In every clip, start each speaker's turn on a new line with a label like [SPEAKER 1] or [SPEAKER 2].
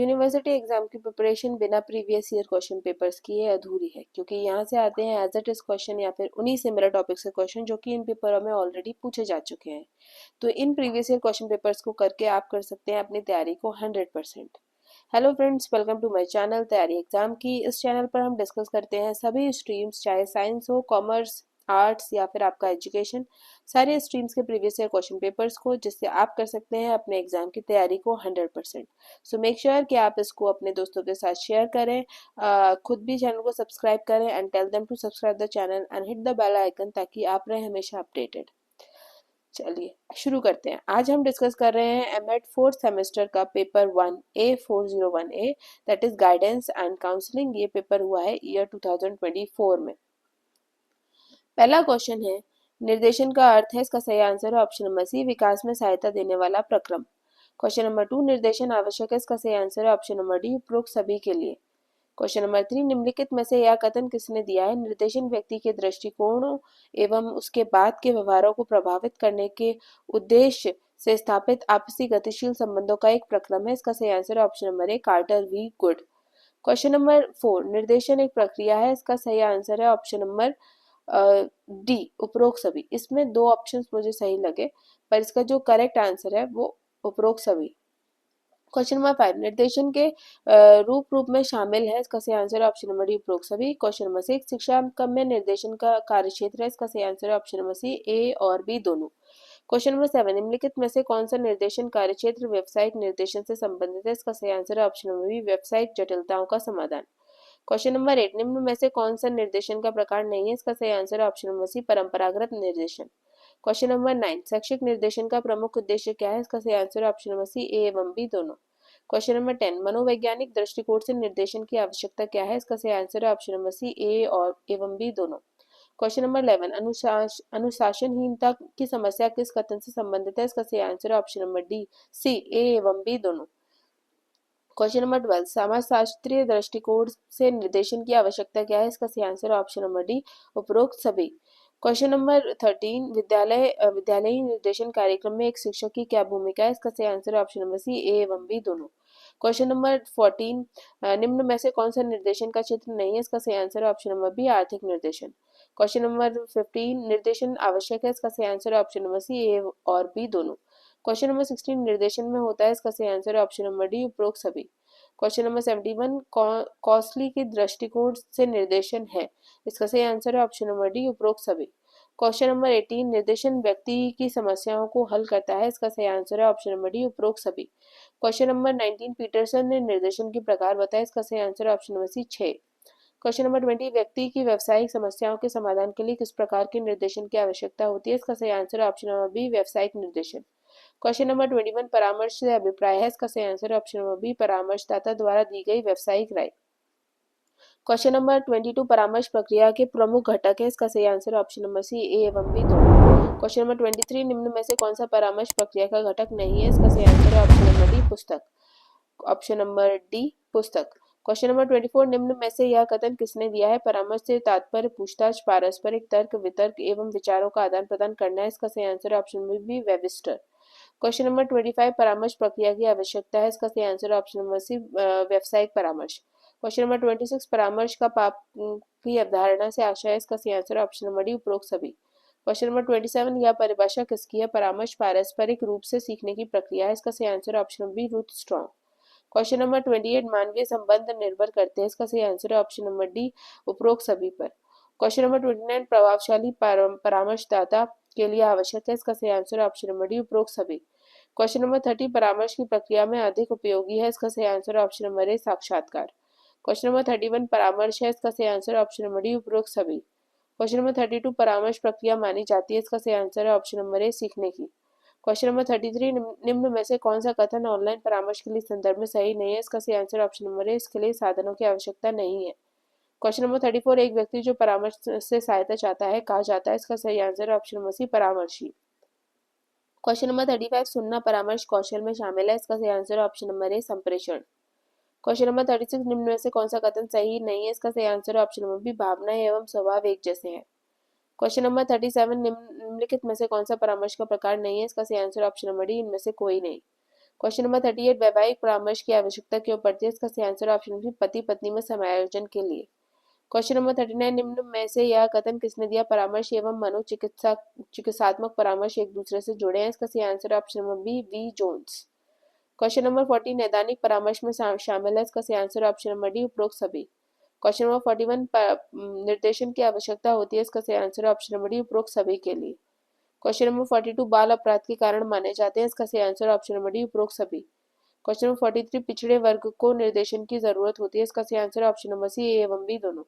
[SPEAKER 1] University exam की preparation बिना previous year question papers की ये अधूरी है, क्योंकि यहाँ से आते हैं एज इट इज क्वेश्चन या फिर उन्हीं सिमिलर टॉपिक्स के क्वेश्चन जो कि इन पेपरों में ऑलरेडी पूछे जा चुके हैं। तो in previous year question papers को करके आप कर सकते हैं अपनी तैयारी को 100%। Hello friends, welcome to my channel तैयारी एग्जाम की। इस चैनल पर हम डिस्कस करते हैं सभी स्ट्रीम्स, चाहे साइंस हो, कॉमर्स, आर्ट्स या फिर आपका एजुकेशन, सारे स्ट्रीम्स के प्रीवियस ईयर क्वेश्चन पेपर्स को, जिससे आप कर सकते हैं अपने एग्जाम की तैयारी को 100%। सो मेक श्योर कि आप इसको अपने दोस्तों के साथ शेयर करें, खुद भी चैनल को सब्सक्राइब करें and tell them to subscribe the channel and hit the bell icon, ताकि आप रहें हमेशा अपडेटेड। चलिए शुरू करते हैं। आज हम डिस्कस कर रहे हैं एमएड फोर्थ सेमेस्टर का paper 1A401A, that is guidance and counselling. ये पेपर हुआ है ईयर 2024 में। पहला क्वेश्चन है, निर्देशन का अर्थ है। इसका सही आंसर है ऑप्शन नंबर सी, विकास में सहायता देने वाला प्रक्रम। क्वेश्चन नंबर 2, निर्देशन आवश्यक है। इसका सही आंसर है ऑप्शन नंबर डी, उपरोक्त सभी के लिए। क्वेश्चन नंबर 3, निम्नलिखित में से यह कथन किसने दिया है? निर्देशन व्यक्ति के दृष्टिकोणों एवं उसके बाद के व्यवहारों को प्रभावित करने के उद्देश्य से स्थापित आपसी गतिशील संबंधों का एक प्रक्रम है। इसका सही आंसर है option number A, Carter V Good. Question number 4, निर्देशन एक प्रक्रिया है। इसका सही आंसर है ऑप्शन नंबर डी, उपरोक्त सभी। इसमें दो ऑप्शंस मुझे सही लगे, पर इसका जो करेक्ट आंसर है वो उपरोक्त सभी। क्वेश्चन नंबर 5, निर्देशन के रूप में शामिल है। इसका सही आंसर है ऑप्शन नंबर डी, उपरोक्त सभी। क्वेश्चन नंबर 6, शिक्षा में निर्देशन का कार्यक्षेत्र है। इसका सही आंसर है ऑप्शन नंबर सी, ए और बी दोनों। क्वेश्चन नंबर 7, निम्नलिखित में से कौन सा निर्देशन कार्यक्षेत्र व्यावसायिक निर्देशन से संबंधित है? इसका सही आंसर है ऑप्शन नंबर बी, व्यावसायिक जटिलताओं का समाधान। क्वेश्चन नंबर 8, निम्न में से कौन सा निर्देशन का प्रकार नहीं है? इसका सही आंसर है ऑप्शन नंबर सी, परंपरागत निर्देशन। क्वेश्चन नंबर 9, शैक्षिक निर्देशन का प्रमुख उद्देश्य क्या है? इसका सही आंसर है ऑप्शन नंबर सी, ए एवं बी दोनों। क्वेश्चन नंबर 10, मनोवैज्ञानिक दृष्टिकोण से निर्देशन की आवश्यकता क्या है? इसका सही आंसर है ऑप्शन नंबर सी, ए और एवं बी दोनों। क्वेश्चन नंबर 11, अनुशासनहीनता की समस्या किस कथन से संबंधित है? इसका सही आंसर है ऑप्शन नंबर डी, सी, ए एवं बी दोनों। क्वेश्चन नंबर 12, समाजशास्त्रीय दृष्टिकोण से निर्देशन की आवश्यकता क्या है? इसका सही आंसर है ऑप्शन नंबर डी, उपरोक्त सभी। क्वेश्चन नंबर 13, विद्यालयी निर्देशन कार्यक्रम में एक शिक्षक की क्या भूमिका है? इसका सही आंसर है ऑप्शन नंबर सी, ए एवं बी दोनों। क्वेश्चन नंबर 14, निम्न में से कौन सा निर्देशन का क्षेत्र नहीं है? इसका सही आंसर है ऑप्शन नंबर बी, आर्थिक निर्देशन। क्वेश्चन नंबर 15, निर्देशन आवश्यक है। इसका सही आंसर है ऑप्शन नंबर सी, ए और बी दोनों। क्वेश्चन नंबर 16, निर्देशन में होता है। इसका सही आंसर है ऑप्शन नंबर डी, उपरोक्त सभी। क्वेश्चन नंबर 71, कॉस्टली के दृष्टिकोण से निर्देशन है। इसका सही आंसर है ऑप्शन नंबर डी, उपरोक्त सभी। क्वेश्चन नंबर 18, निर्देशन व्यक्ति की समस्याओं को हल करता है। इसका सही आंसर है ऑप्शन नंबर डी, उपरोक्त सभी। क्वेश्चन नंबर 19, पीटरसन ने निर्देशन के प्रकार बताया। इसका सही आंसर है option number C, 6। Question number 20, व्यक्ति की व्यावसायिक समस्याओं के समाधान के लिए किस प्रकार के निर्देशन की आवश्यकता होती है? इसका सही आंसर है ऑप्शन नंबर बी, व्यावसायिक निर्देशन। क्वेश्चन नंबर 21, परामर्श से अभिप्राय है। इसका सही आंसर है ऑप्शन नंबर बी, परामर्शदाता द्वारा दी गई व्यावसायिक राय। क्वेश्चन नंबर 22, परामर्श प्रक्रिया के प्रमुख घटक है। इसका सही आंसर है ऑप्शन नंबर सी, ए एवं बी दोनों। क्वेश्चन नंबर 23, निम्न में से कौन सा परामर्श प्रक्रिया का घटक नहीं है? इसका सही आंसर है ऑप्शन नंबर डी, पुस्तक। ऑप्शन नंबर डी, पुस्तक। क्वेश्चन नंबर 24, निम्न में से यह कथन किसने दिया है? परामर्श से तात्पर्य पूछताछ, पारस्परिक तर्क वितर्क एवं विचारों का आदान प्रदान करना है। इसका सही आंसर है option number B, webster. Question number 25, परामर्श प्रक्रिया की आवश्यकता है। इसका सही आंसर है ऑप्शन नंबर सी, व्यावसायिक परामर्श। क्वेश्चन नंबर 26, परामर्श का पाप की अवधारणा से आशय है। इसका सही आंसर है ऑप्शन नंबर डी, उपरोक्त सभी। क्वेश्चन नंबर 27, यह परिभाषा किसकी है? परामर्श पारस्परिक रूप से सीखने की प्रक्रिया है। इसका सही आंसर है option number B, Ruth Strang. Question number 28, मानवीय संबंध निर्भर करते हैं। इसका सही आंसर है ऑप्शन नंबर डी, उपरोक्त सभी पर। क्वेश्चन नंबर 29, प्रभावशाली परामर्शदाता के लिए आवश्यक है। इसका सही आंसर है ऑप्शन नंबर डी, उपरोक्त सभी। क्वेश्चन नंबर 30, परामर्श की प्रक्रिया में अधिक उपयोगी है। इसका सही आंसर है ऑप्शन नंबर ए, साक्षात्कार। क्वेश्चन नंबर 31, परामर्श है। इसका सही आंसर है ऑप्शन नंबर डी, उपरोक्त सभी। क्वेश्चन नंबर 32, परामर्श प्रक्रिया मानी जाती है। इसका सही आंसर है ऑप्शन नंबर ए, सीखने की। क्वेश्चन नंबर 33, निम्न में से कौन सा कथन ऑनलाइन परामर्श के लिए संदर्भ में सही नहीं है? इसका सही आंसर ऑप्शन नंबर ए, इसके लिए साधनों की आवश्यकता नहीं है। क्वेश्चन नंबर 34, एक व्यक्ति जो परामर्श से सहायता चाहता है कहा जाता है। इसका सही आंसर है ऑप्शन नंबर सी, परामर्शी। क्वेश्चन नंबर 35, सुनना परामर्श कौशल में शामिल है। इसका सही आंसर है ऑप्शन नंबर ए, संप्रेषण। क्वेश्चन नंबर 36, निम्न में से कौन सा कथन सही नहीं है? इसका सही आंसर है ऑप्शन नंबर बी, भावना एवं स्वभाव एक जैसे हैं। क्वेश्चन नंबर 37, निम्नलिखित में से कौन सा परामर्श का प्रकार नहीं है? इसका सही आंसर ऑप्शन नंबर डी, इनमें से कोई नहीं। क्वेश्चन नंबर 38 वैवाहिक परामर्श की आवश्यकता क्यों पड़ती है? इसका सही आंसर ऑप्शन बी पति पत्नी में समायोजन के लिए। क्वेश्चन नंबर 39 निम्न में से यह कथन किसने दिया? परामर्श एवं चिकित्सात्मक परामर्श एक दूसरे से जुड़े हैं। इसका सही answer option number B V Jones. Question number 40 नैदानिक परामर्श में शामिल है। इसका सही आंसर ऑप्शन नंबर डी उपरोक्त सभी। क्वेश्चन नंबर 41 निर्देशन की आवश्यकता होती है। इसका सही आंसर ऑप्शन नंबर डी उपरोक्त सभी के लिए। क्वेश्चन नंबर 42 बाल अपराध के कारण माने जाते हैं। इसका सही आंसर ऑप्शन नंबर डी उपरोक्त सभी। क्वेश्चन नंबर 43 पिछड़े वर्ग को निर्देशन की जरूरत होती है। इसका सही आंसर ऑप्शन नंबर सी ए एवं बी दोनों।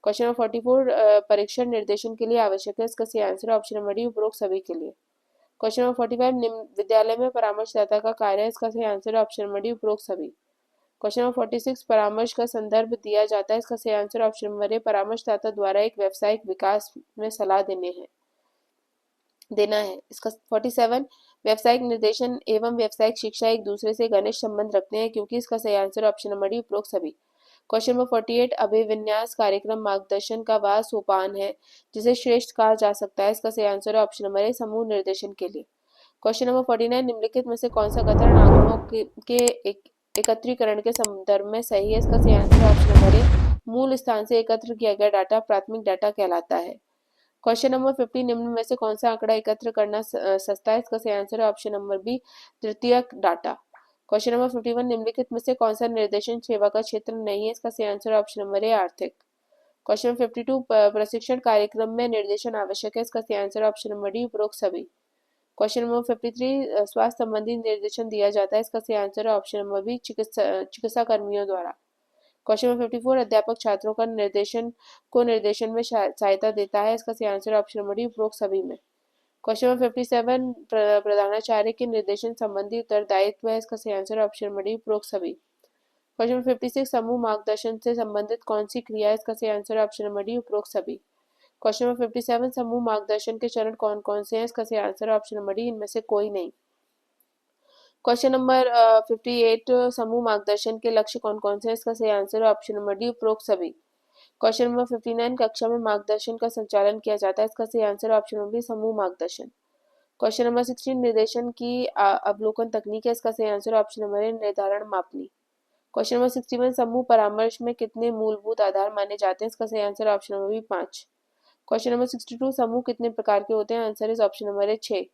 [SPEAKER 1] क्वेश्चन नंबर 44 परीक्षण निर्देशन के लिए आवश्यक है। इसका सही आंसर ऑप्शन नंबर डी उपरोक्त सभी के लिए। क्वेश्चन नंबर 45 निम्न विद्यालय में परामर्शदाता का कार्य है। इसका सही आंसर ऑप्शन नंबर डी उपरोक्त सभी। क्वेश्चन नंबर 46 परामर्श का संदर्भ दिया जाता है। इसका सही आंसर ऑप्शन नंबर ए परामर्शदाता द्वारा एक व्यावसायिक विकास में सलाह देना है। इसका 47 व्यावसायिक निर्देशन एवं व्यावसायिक शिक्षा एक दूसरे से घनिष्ठ संबंध रखते हैं क्योंकि इसका सही आंसर ऑप्शन नंबर डी उपरोक्त सभी। क्वेश्चन नंबर 48 अभिविन्यास कार्यक्रम मार्गदर्शन का वह सोपान है जिसे श्रेष्ठ कहा जा सकता है। इसका सही आंसर ऑप्शन नंबर ए समूह निर्देशन के लिए। क्वेश्चन नंबर 49 निम्नलिखित में से कौन सा कथन आंकड़ों के एकत्रीकरण के संदर्भ में सही है? इसका सही आंसर ऑप्शन नंबर ए मूल स्थान से एकत्र किया गया डाटा प्राथमिक डाटा कहलाता है। क्वेश्चन नंबर 50 निम्न में से कौन सा आंकड़ा एकत्र करना सस्ता है? इसका सही आंसर है ऑप्शन नंबर बी तृतीयक डाटा। क्वेश्चन नंबर 51 निम्नलिखित में से कौन सा निर्देशन सेवा का क्षेत्र नहीं है? इसका सही आंसर ऑप्शन नंबर ए आर्थिक। क्वेश्चन नंबर 52 प्रशिक्षण कार्यक्रम में निर्देशन आवश्यक है। इसका सही आंसर ऑप्शन नंबर डी उपरोक्त सभी। क्वेश्चन नंबर 53 स्वास्थ्य संबंधी निर्देशन दिया जाता है। इसका सही आंसर है ऑप्शन नंबर बी चिकित्सा कर्मियों द्वारा। क्वेश्चन नंबर 54 अध्यापक छात्रों का निर्देशन में सहायता देता है। इसका सही आंसर ऑप्शन नंबर डी उपरोक्त सभी में। क्वेश्चन नंबर 57 प्रधानाचार्य के निर्देशन संबंधी उत्तरदायित्व है। इसका सही आंसर ऑप्शन नंबर डी उपरोक्त सभी। क्वेश्चन नंबर 56 समूह मार्गदर्शन से संबंधित कौन सी क्रिया है? इसका सही आंसर ऑप्शन नंबर डी उपरोक्त सभी। क्वेश्चन नंबर 57 समूह मार्गदर्शन के चरण कौन कौन से हैं? इसका सही आंसर ऑप्शन नंबर डी इनमें से कोई नहीं। क्वेश्चन नंबर 58 समूह मार्गदर्शन के लक्ष्य कौन कौन से हैं? इसका सही आंसर है ऑप्शन नंबर डी उपरोक्त सभी। क्वेश्चन नंबर 59 कक्षा में मार्गदर्शन का संचालन किया जाता है। इसका सही आंसर है ऑप्शन नंबर बी समूह मार्गदर्शन। क्वेश्चन नंबर 16 निर्देशन की अवलोकन तकनीक है। इसका सही आंसर ऑप्शन नंबर ए निर्धारण मापनी। क्वेश्चन नंबर 61 समूह परामर्श में कितने मूलभूत आधार माने जाते हैं? इसका सही answer option number B 5। Question number 62 समूह कितने प्रकार के होते हैं? Answer is option number A 6।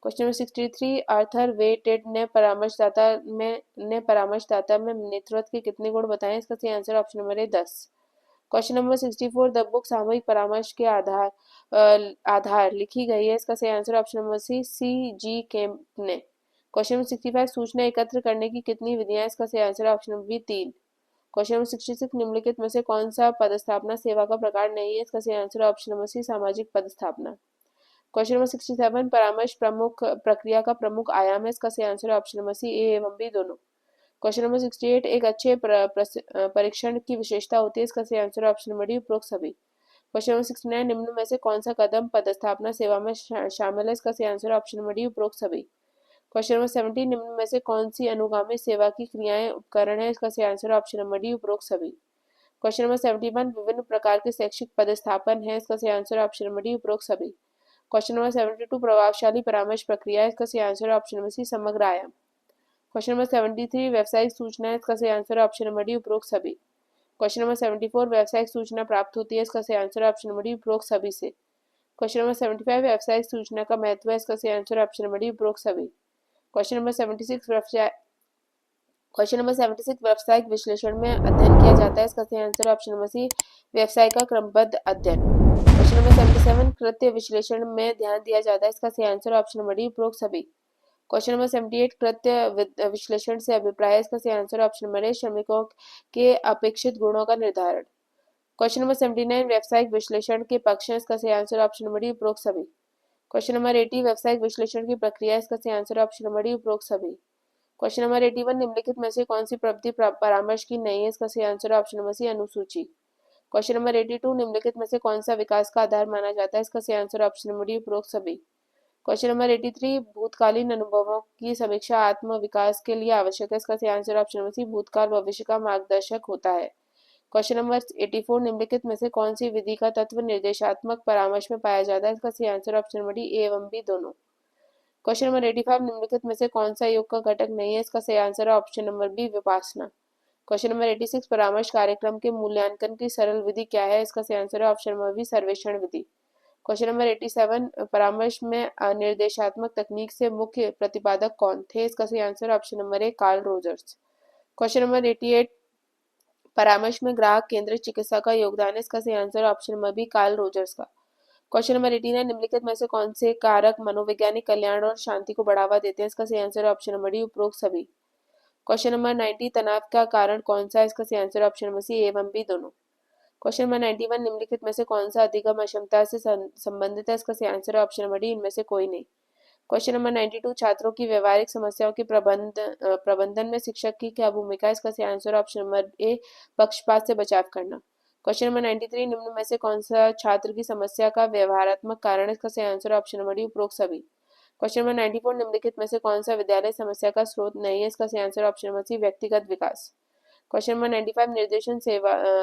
[SPEAKER 1] Question number 63 Arthur वेटेड ने परामर्शदाता में नेतृत्व के कितने गुण बताएं? इसका सही answer option number A 10। Question number 64 the book सामूहिक परामर्श के आधार लिखी गई है। इसका सही answer option number C G Kemp ने। क्वेश्चन नंबर 65 सूचना एकत्र करने की कितनी विधियां? इसका सही answer option number B 3। Question number 66 निम्नलिखित में से कौन सा पदस्थापना सेवा का प्रकार नहीं है? इसका सही आंसर ऑप्शन नंबर सी सामाजिक पदस्थापना। क्वेश्चन नंबर 67 परामर्श प्रमुख प्रक्रिया का प्रमुख आयाम है। इसका सही आंसर है ऑप्शन नंबर सी ए एवं बी दोनों। क्वेश्चन नंबर 68 एक अच्छे परीक्षण की विशेषता होती है। इसका सही आंसर है ऑप्शन नंबर डी उपरोक्त सभी। क्वेश्चन नंबर 69 निम्न में से कौन सा कदम पदस्थापना सेवा में शामिल है? इसका सही आंसर है ऑप्शन नंबर डी उपरोक्त सभी। क्वेश्चन नंबर 70 निम्न में से कौन सी अनुगामी सेवा की क्रियाएं उपकरण है? इसका सही आंसर है ऑप्शन नंबर डी उपरोक्त सभी। क्वेश्चन नंबर 71 विभिन्न प्रकार के शैक्षिक पदस्थापन है। इसका सही आंसर है ऑप्शन नंबर डी उपरोक्त सभी। क्वेश्चन नंबर 72 प्रभावशाली परामर्श प्रक्रिया है। इसका सही आंसर है ऑप्शन नंबर सी समग्र आयाम। क्वेश्चन नंबर 73 व्यावसायिक सूचना है। इसका सही आंसर है ऑप्शन नंबर डी उपरोक्त सभी। क्वेश्चन नंबर 74 व्यावसायिक सूचना प्राप्त होती है। इसका सही आंसर है ऑप्शन नंबर डी उपरोक्त सभी से। क्वेश्चन नंबर 75 व्यावसायिक सूचना का महत्व है। इसका सही आंसर है ऑप्शन नंबर डी उपरोक्त सभी। क्वेश्चन नंबर 76 व्यावसायिक विश्लेषण में अध्ययन किया जाता है। इसका सही आंसर ऑप्शन नंबर सी व्यवसाय का क्रमबद्ध अध्ययन। क्वेश्चन नंबर 77 कृत्य विश्लेषण में ध्यान दिया जाता है। इसका सही आंसर ऑप्शन नंबर डी उपरोक्त सभी। क्वेश्चन नंबर 78 कृत्य विश्लेषण से अभिप्राय। इसका सही आंसर ऑप्शन नंबर ए श्रमिकों के अपेक्षित गुणों का निर्धारण। क्वेश्चन नंबर 79 व्यावसायिक विश्लेषण के पक्ष है। इसका सही आंसर ऑप्शन नंबर डी उपरोक्त सभी। क्वेश्चन नंबर 80 व्यावसायिक विश्लेषण की प्रक्रिया। इसका सही आंसर ऑप्शन नंबर डी उपरोक्त सभी। क्वेश्चन नंबर 81 निम्नलिखित में से कौन सी प्रवृत्ति परामर्श की नहीं है? इसका सही आंसर ऑप्शन नंबर सी अनुसूची। क्वेश्चन नंबर 82 निम्नलिखित में से कौन सा विकास का आधार माना जाता है? इसका सही आंसर ऑप्शन नंबर डी उपरोक्त सभी। क्वेश्चन नंबर 83 भूतकालीन अनुभवों की समीक्षा आत्म विकास के लिए आवश्यक है। इसका सही आंसर ऑप्शन नंबर सी भूतकाल भविष्य का मार्गदर्शक होता है। क्वेश्चन नंबर 84 निम्नलिखित में से कौन सी विधि का तत्व निर्देशात्मक परामर्श में पाया जाता है? इसका सही answer option number D A एवं बी दोनों। क्वेश्चन नंबर 85, निम्नलिखित में से कौन सा योग का घटक नहीं है? इसका सही आंसर है option number B, Vipassana. Question number 86, परामर्श कार्यक्रम के मूल्यांकन की सरल विधि क्या है? इसका सही आंसर है ऑप्शन नंबर बी, सर्वेक्षण विधि। क्वेश्चन नंबर 87, परामर्श में निर्देशात्मक तकनीक से मुख्य प्रतिपादक कौन थे? इसका सही आंसर ऑप्शन नंबर ए, कार्ल रोजर्स। क्वेश्चन नंबर 88, परामर्श में ग्राहक केंद्रित चिकित्सा का योगदान है? इसका सही answer option number B, Carl Rogers का। क्वेश्चन नंबर 89, निम्नलिखित में से कौन से कारक मनोवैज्ञानिक कल्याण और शांति को बढ़ावा देते हैं? इसका सही आंसर है ऑप्शन नंबर डी, उपरोक्त सभी। क्वेश्चन नंबर 90, तनाव का कारण कौन सा है? इसका सही आंसर ऑप्शन नंबर सी, एवं बी दोनों। क्वेश्चन नंबर 91, निम्नलिखित में से कौन सा अधिगम अक्षमता से संबंधित है? इसका सही आंसर है ऑप्शन नंबर डी, इनमें से कोई नहीं। क्वेश्चन नंबर 92, छात्रों की व्यवहारिक समस्याओं के प्रबंधन में शिक्षक की क्या भूमिका है? इसका सही आंसर ऑप्शन नंबर ए, पक्षपात से बचाव करना। क्वेश्चन नंबर 93, निम्न में से कौन सा छात्र की समस्या का व्यवहारात्मक कारण है? इसका सही आंसर ऑप्शन नंबर डी, उपरोक्त सभी। क्वेश्चन नंबर 94, निम्नलिखित में से कौन सा विद्यालय समस्या का स्रोत नहीं है? इसका सही आंसर ऑप्शन नंबर सी, व्यक्तिगत विकास। क्वेश्चन नंबर 95, निर्देशन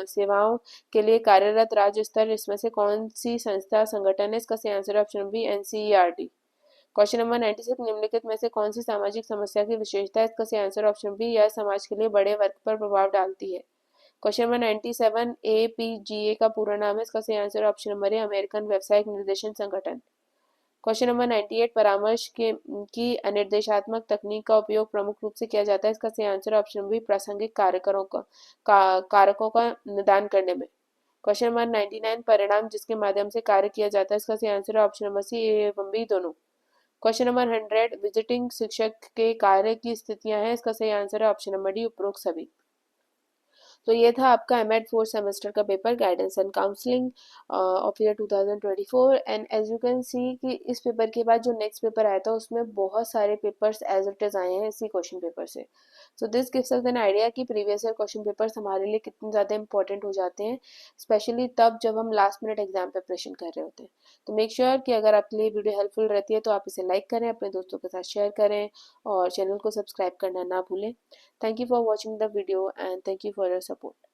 [SPEAKER 1] सेवाओं के लिए कार्यरत राज्य स्तर, इसमें से कौन सी संस्था संगठन है? इसका सही answer option B, NCERT. Question number 96, निम्नलिखित में से कौन सी सामाजिक समस्या की विशेषता है? इसका सही आंसर ऑप्शन बी, यह समाज के लिए बड़े वर्ग पर प्रभाव डालती है। क्वेश्चन नंबर 97, एपीजीए का पूरा नाम है? इसका सही आंसर ऑप्शन नंबर ए, अमेरिकन व्यावसायिक निर्देशन संगठन। क्वेश्चन नंबर 98, परामर्श के की निर्देशात्मक तकनीक का उपयोग प्रमुख रूप से किया जाता है? इसका सही आंसर ऑप्शन बी, प्रासंगिक कारकों का निदान करने में। क्वेश्चन नंबर 99, परिणाम जिसके माध्यम से कार्य किया जाता है? इसका सही आंसर है ऑप्शन नंबर सी, ए एवं बी दोनों। क्वेश्चन नंबर 100, विजिटिंग शिक्षक के कार्य की स्थितियां हैं? इसका सही आंसर है ऑप्शन नंबर डी, उपरोक्त सभी। तो ये था आपका एमएड फोर्थ सेमेस्टर का paper, guidance and counselling of year 2024। And as you can see कि इस पेपर के बाद जो नेक्स्ट पेपर आया था उसमें बहुत सारे पेपर्स एज इट इज आए हैं इसी क्वेश्चन पेपर से। So this gives us an idea कि प्रीवियस ईयर क्वेश्चन पेपर्स हमारे लिए कितने ज़्यादा इंपॉर्टेंट हो जाते हैं, स्पेशली तब जब हम लास्ट मिनट एग्जाम प्रिपरेशन कर रहे होते हैं। तो मेक श्योर कि अगर आपके लिए वीडियो हेल्पफुल रहती है तो आप इसे लाइक करें, अपने दोस्तों के साथ शेयर करें और चैनल को सब्सक्राइब करना ना भूलें। Thank you for watching the video and thank you for your support.